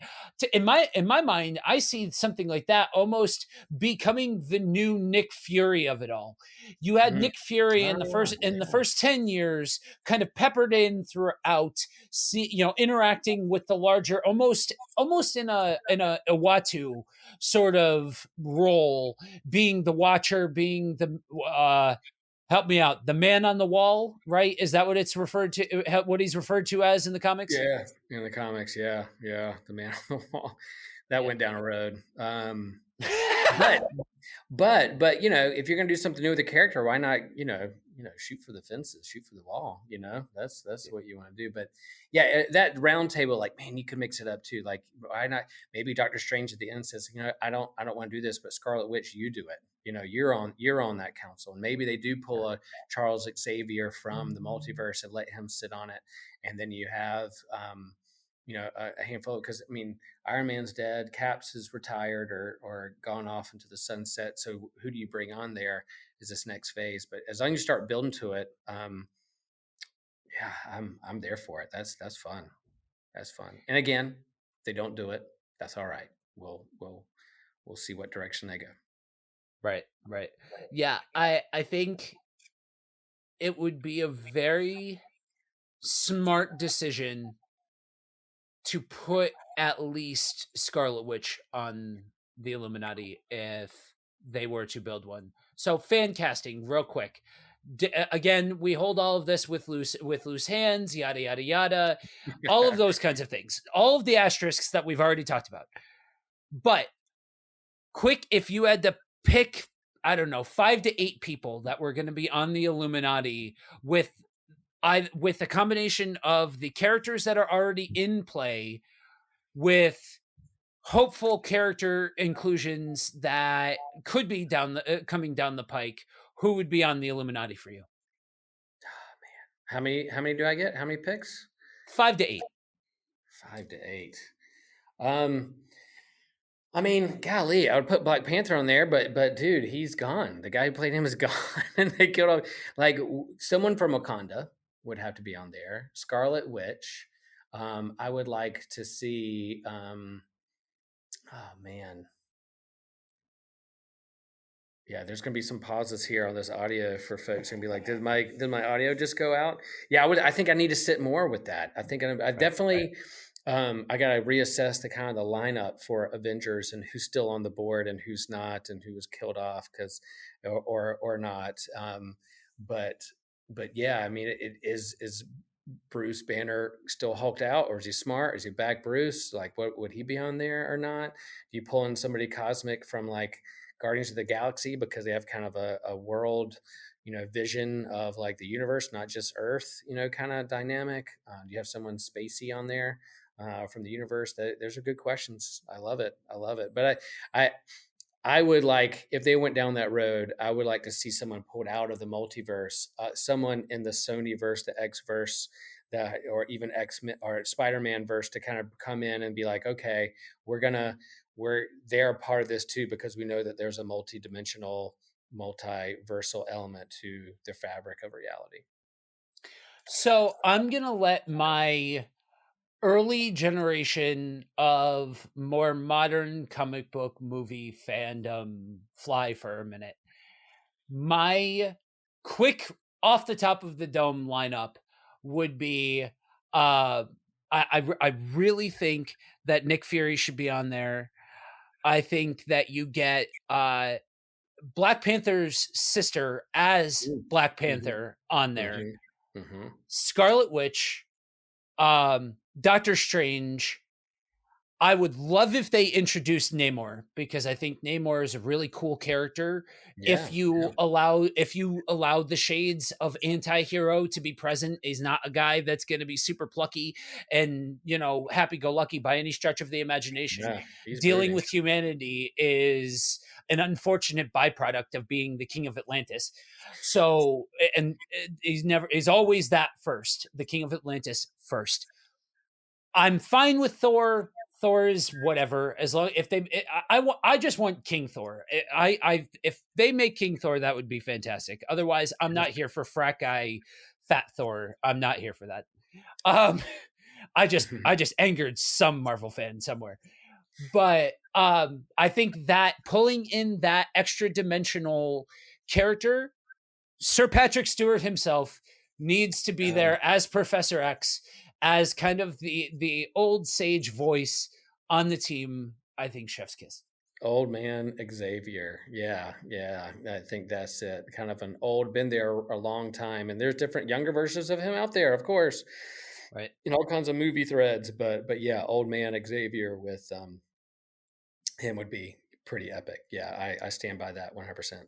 In my mind, I see something like that almost becoming the new Nick Fury of it all. You had Nick Fury in the first 10 years, kind of peppered in throughout, interacting with the larger, almost in a Uatu sort of role, being the watcher, being the help me out. The man on the wall, right? Is that what it's referred to? What he's referred to as in the comics? Yeah, in the comics, yeah, the man on the wall. That went down a road. But if you're gonna do something new with the character, why not shoot for the fences, shoot for the wall? That's what you want to do. But yeah, that round table, like, man, you could mix it up too. Like, why not? Maybe Doctor Strange at the end says, I don't want to do this, but Scarlet Witch, you do it. You're on that council, and maybe they do pull a Charles Xavier from the multiverse and let him sit on it, and then you have a handful, because I mean, Iron Man's dead, Caps is retired or gone off into the sunset. So who do you bring on there is this next phase? But as long as you start building to it, yeah, I'm there for it. That's fun. That's fun. And again, if they don't do it, that's all right. We'll see what direction they go. Right. Yeah, I think it would be a very smart decision to put at least Scarlet Witch on the Illuminati if they were to build one. So fan casting, real quick. Again, we hold all of this with loose hands, yada yada yada, all of those kinds of things, all of the asterisks that we've already talked about. But quick, if you had to pick, I don't know, 5 to 8 people that were going to be on the Illuminati with a combination of the characters that are already in play with hopeful character inclusions that could be coming down the pike, who would be on the Illuminati for you? Oh, man. How many do I get? How many picks? 5 to 8. 5 to 8. I mean, golly, I would put Black Panther on there, but dude, he's gone. The guy who played him is gone, and they killed him. Like, someone from Wakanda would have to be on there. Scarlet Witch. I would like to see. Oh man, yeah. There's gonna be some pauses here on this audio for folks and be like, did my audio just go out? Yeah, I think I need to sit more with that. I think I definitely. I got to reassess the kind of the lineup for Avengers and who's still on the board and who's not, and who was killed off or not. But yeah, I mean, it is Bruce Banner still hulked out, or is he smart? Is he back Bruce? Like, what would he be on there or not? Do you pull in somebody cosmic from like Guardians of the Galaxy because they have kind of a world, vision of like the universe, not just Earth, kind of dynamic? Do you have someone spacey on there? From the universe? Those are good questions. I love it. But I would like, if they went down that road, I would like to see someone pulled out of the multiverse, someone in the Sony verse, the X verse, or even X or Spider-Man verse, to kind of come in and be like, okay, they're part of this too, because we know that there's a multi-dimensional, multiversal element to the fabric of reality. So I'm gonna let my early generation of more modern comic book movie fandom fly for a minute. My quick off the top of the dome lineup would be I really think that Nick Fury should be on there. I think that you get Black Panther's sister as Black Panther on there. Mm-hmm. Scarlet Witch, Doctor Strange. I would love if they introduced Namor, because I think Namor is a really cool character. If you allow the shades of anti-hero to be present, he's not a guy that's going to be super plucky and, happy-go-lucky by any stretch of the imagination. Yeah, dealing with humanity is an unfortunate byproduct of being the king of Atlantis. So, and he's always that first, the king of Atlantis first. I'm fine with Thor. Thor is whatever, as long if they. I just want King Thor. If they make King Thor, that would be fantastic. Otherwise, I'm not here for frat guy, fat Thor. I'm not here for that. I just angered some Marvel fan somewhere, but I think that pulling in that extra dimensional character, Sir Patrick Stewart himself needs to be there as Professor X, as kind of the old sage voice on the team. I think chef's kiss. Old man Xavier. Yeah. I think that's it. Kind of an old, been there a long time. And there's different younger versions of him out there, of course. Right. In all kinds of movie threads. But yeah, old man Xavier with him would be pretty epic. Yeah, I stand by that 100%.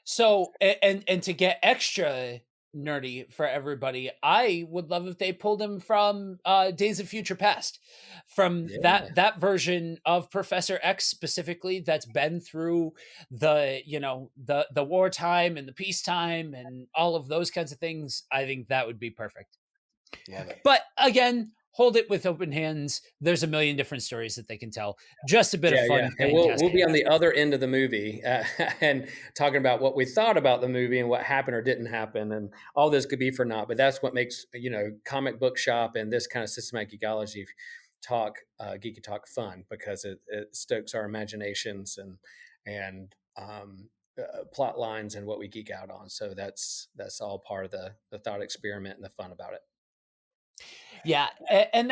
So, and to get extra nerdy for everybody, I would love if they pulled him from Days of Future Past, from that version of Professor X specifically, that's been through the wartime and the peacetime and all of those kinds of things. I think that would be perfect. Love it. But again, hold it with open hands. There's a million different stories that they can tell. Just a bit of Yeah, yeah, fun and playing we'll be on Cascadia. the other end of the movie and talking about what we thought about the movie and what happened or didn't happen, and all this could be for naught. But that's what makes comic book shop and this kind of systematic geekology talk, geeky talk, fun because it stokes our imaginations and plot lines and what we geek out on. So that's all part of the thought experiment and the fun about it. Yeah, and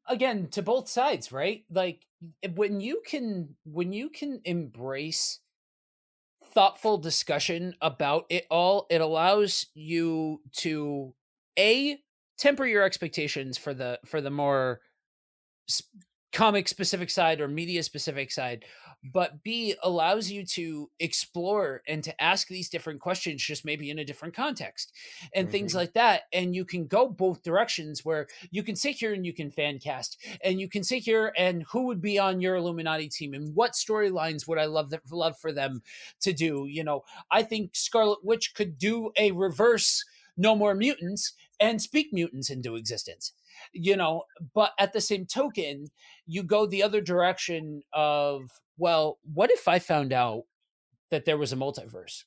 again, to both sides, right? Like when you can embrace thoughtful discussion about it all, it allows you to a temper your expectations for the more s- comic specific side or media specific side, but b allows you to explore and to ask these different questions just maybe in a different context and things Hmm. like that, and you can go both directions where you can sit here and you can fan cast and you can sit here and who would be on your Illuminati team and what storylines would I love for them to do. I think Scarlet Witch could do a reverse No More Mutants and speak mutants into existence, you know but at the same token, you go the other direction of, well, what if I found out that there was a multiverse?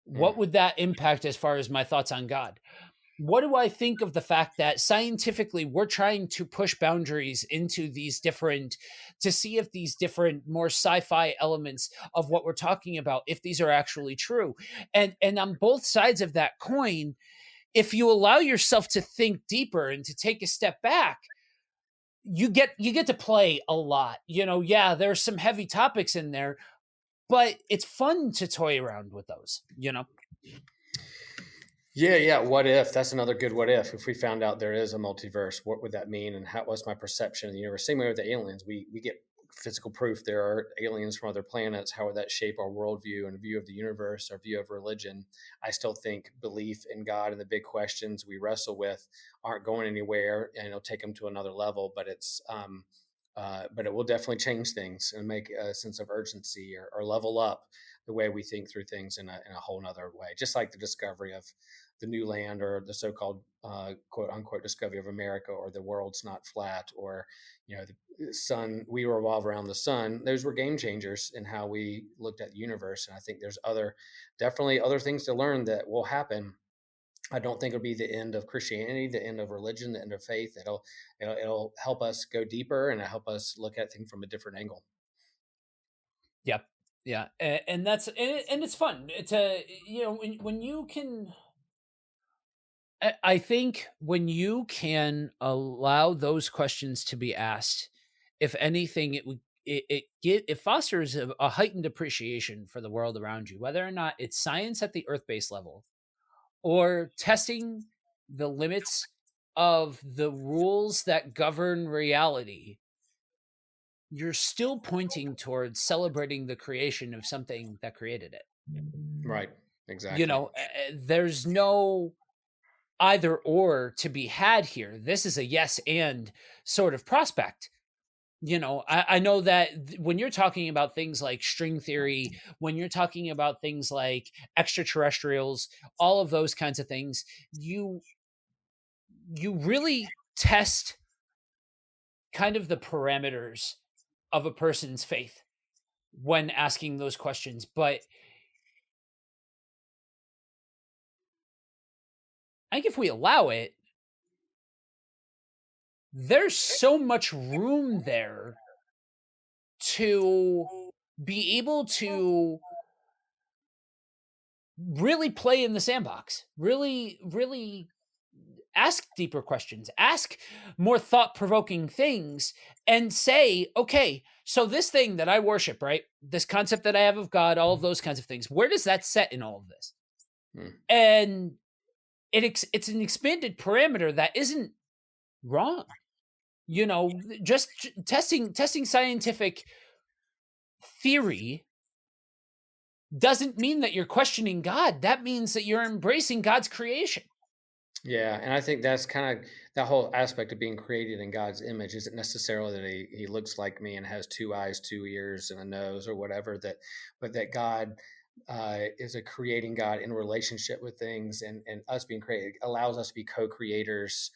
What Mm. would that impact as far as my thoughts on God? What do I think of the fact that scientifically we're trying to push boundaries into these different, to see if these different more sci-fi elements of what we're talking about, if these are actually true? And on both sides of that coin, if you allow yourself to think deeper and to take a step back, you get to play a lot. Yeah, there's some heavy topics in there, but it's fun to toy around with those. Yeah, yeah. What if? That's another good what if. If we found out there is a multiverse, what would that mean? And how was my perception of the universe? Same way with the aliens. We get physical proof there are aliens from other planets. How would that shape our worldview and view of the universe, our view of religion? I still think belief in God and the big questions we wrestle with aren't going anywhere, and it'll take them to another level. But it will definitely change things and make a sense of urgency or level up the way we think through things in a whole nother way. Just like the discovery of the new land or the so-called quote unquote discovery of America, or the world's not flat, or the sun, we revolve around the sun. Those were game changers in how we looked at the universe. And I think there's definitely other things to learn that will happen. I don't think it'll be the end of Christianity, the end of religion, the end of faith. It'll help us go deeper and help us look at things from a different angle. Yep. Yeah, and and it's fun to, when you can. I think when you can allow those questions to be asked, if anything, it fosters a heightened appreciation for the world around you, whether or not it's science at the earth based level or testing the limits of the rules that govern reality. You're still pointing towards celebrating the creation of something that created it. Right. Exactly. There's no either or to be had here. This is a yes and sort of prospect. I know that when you're talking about things like string theory, when you're talking about things like extraterrestrials, all of those kinds of things, you really test kind of the parameters of a person's faith when asking those questions. But I think if we allow it, there's so much room there to be able to really play in the sandbox, really ask deeper questions, ask more thought provoking things, and say, okay, so this thing that I worship, right? This concept that I have of God, all of those kinds of things, where does that set in all of this? Hmm. And it's an expanded parameter that isn't wrong. Just testing scientific theory doesn't mean that you're questioning God. That means that you're embracing God's creation. Yeah, and I think that's kind of that whole aspect of being created in God's image isn't necessarily that he looks like me and has two eyes, two ears, and a nose or whatever. But that God is a creating God in relationship with things, and us being created allows us to be co-creators,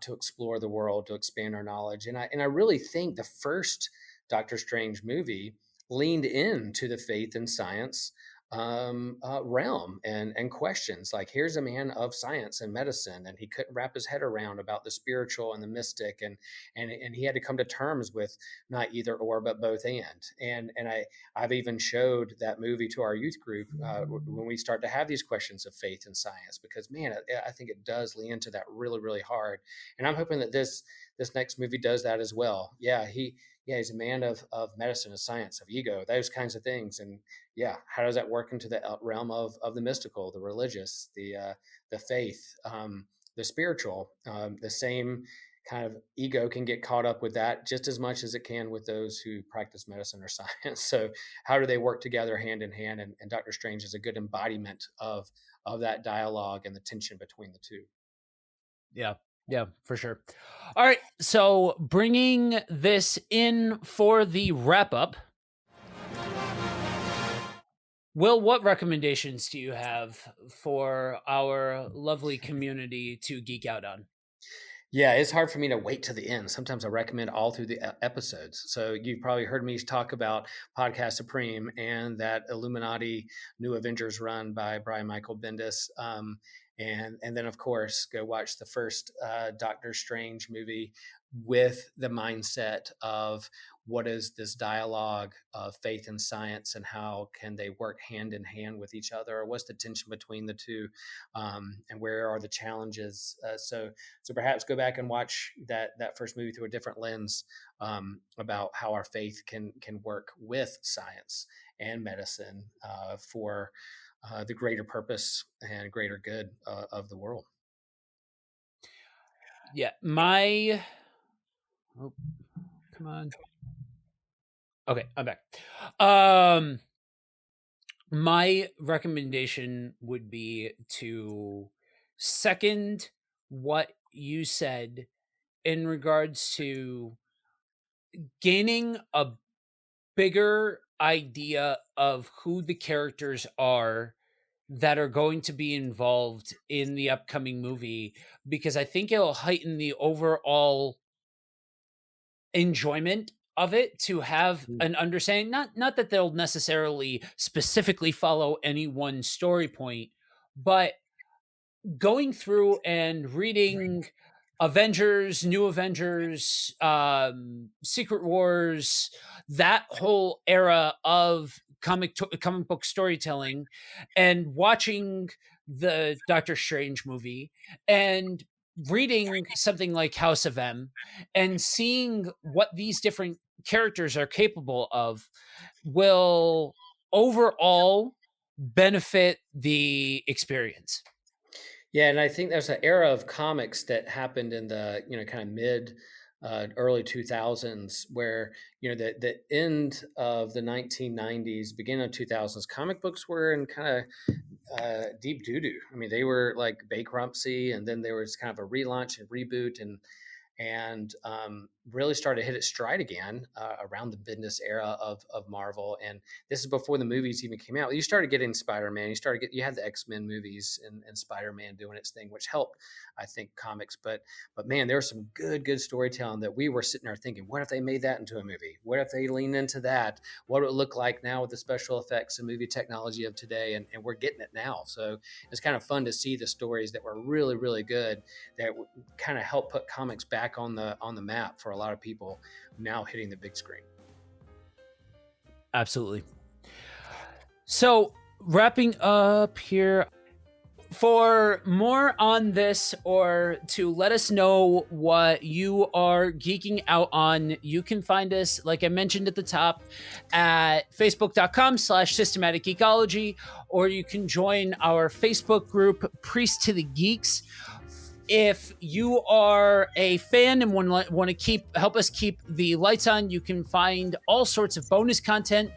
to explore the world, to expand our knowledge. And I really think the first Doctor Strange movie leaned into the faith and science realm and questions. Like, here's a man of science and medicine, and he couldn't wrap his head around about the spiritual and the mystic, and he had to come to terms with not either or but both and I've even showed that movie to our youth group when we start to have these questions of faith and science, because man, I think it does lean into that really, really hard. And I'm hoping that this next movie does that as well. He's a man of medicine, of science, of ego, those kinds of things. And yeah, how does that work into the realm of the mystical, the religious, the faith, the spiritual? The same kind of ego can get caught up with that just as much as it can with those who practice medicine or science. So how do they work together hand in hand? And Dr. Strange is a good embodiment of that dialogue and the tension between the two. Yeah, for sure. All right, so bringing this in for the wrap up, Will, what recommendations do you have for our lovely community to geek out on? Yeah, it's hard for me to wait to the end. Sometimes I recommend all through the episodes. So you've probably heard me talk about Podcast Supreme and that Illuminati New Avengers run by Brian Michael Bendis. And then, of course, go watch the first Doctor Strange movie with the mindset of what is this dialogue of faith and science, and how can they work hand in hand with each other, or what's the tension between the two, and where are the challenges. So perhaps go back and watch that first movie through a different lens, about how our faith can work with science and medicine for the greater purpose and greater good of the world. Yeah, oh, come on. Okay, I'm back. My recommendation would be to second what you said in regards to gaining a bigger idea of who the characters are that are going to be involved in the upcoming movie, because I think it'll heighten the overall enjoyment of it to have an understanding. Not that they'll necessarily specifically follow any one story point, but going through and reading Avengers, New Avengers, Secret Wars, that whole era of comic book storytelling, and watching the Doctor Strange movie, and reading something like House of M, and seeing what these different characters are capable of, will overall benefit the experience. Yeah, and I think there's an era of comics that happened in the kind of mid early 2000s, where the end of the 1990s, beginning of 2000s, comic books were in kind of deep doo-doo. I mean, they were like bankruptcy, and then there was kind of a relaunch and reboot, and really started to hit its stride again around the business era of Marvel. And this is before the movies even came out. You started getting Spider-Man. You had the X-Men movies, and Spider-Man doing its thing, which helped, I think, comics. But man, there was some good storytelling that we were sitting there thinking, what if they made that into a movie? What if they leaned into that? What would it look like now with the special effects and movie technology of today? And we're getting it now. So it's kind of fun to see the stories that were really, really good, that kind of help put comics back on the map for a lot of people now hitting the big screen. Absolutely. So wrapping up here, for more on this, or to let us know what you are geeking out on, you can find us, like I mentioned at the top, at facebook.com/systematic geekology, or you can join our Facebook group, Priest to the Geeks. If you are a fan and want to help us keep the lights on, you can find all sorts of bonus content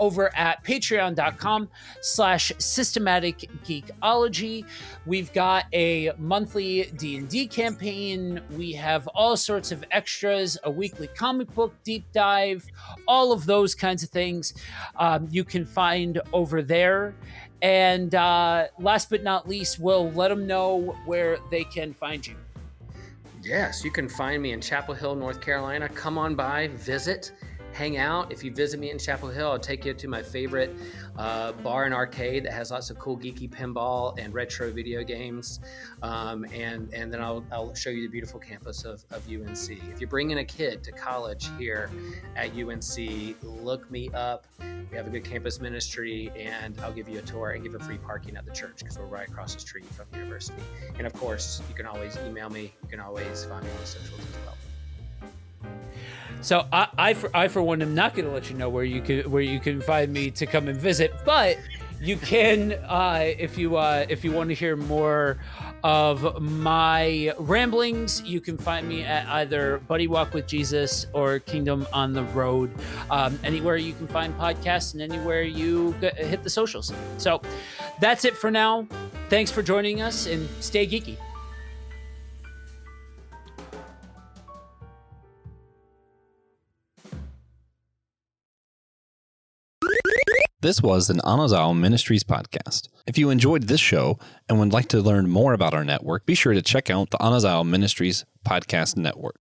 over at patreon.com/systematicgeekology. We've got a monthly D&D campaign. We have all sorts of extras, a weekly comic book deep dive, all of those kinds of things you can find over there. And last but not least, we'll let them know where they can find you. Yes, you can find me in Chapel Hill, North Carolina. Come on by, visit, hang out. If you visit me in Chapel Hill, I'll take you to my favorite bar and arcade that has lots of cool geeky pinball and retro video games. And then I'll show you the beautiful campus of UNC. If you're bringing a kid to college here at UNC, look me up. We have a good campus ministry, and I'll give you a tour and give a free parking at the church because we're right across the street from the university. And of course, you can always email me. You can always find me on the socials as well. So I for one am not going to let you know where you can find me to come and visit, but you can if you want to hear more of my ramblings, you can find me at either Buddy Walk with Jesus or Kingdom on the Road, anywhere you can find podcasts and anywhere you hit the socials. So that's it for now. Thanks for joining us, and stay geeky. This was an Anazao Ministries podcast. If you enjoyed this show and would like to learn more about our network, be sure to check out the Anazao Ministries Podcast Network.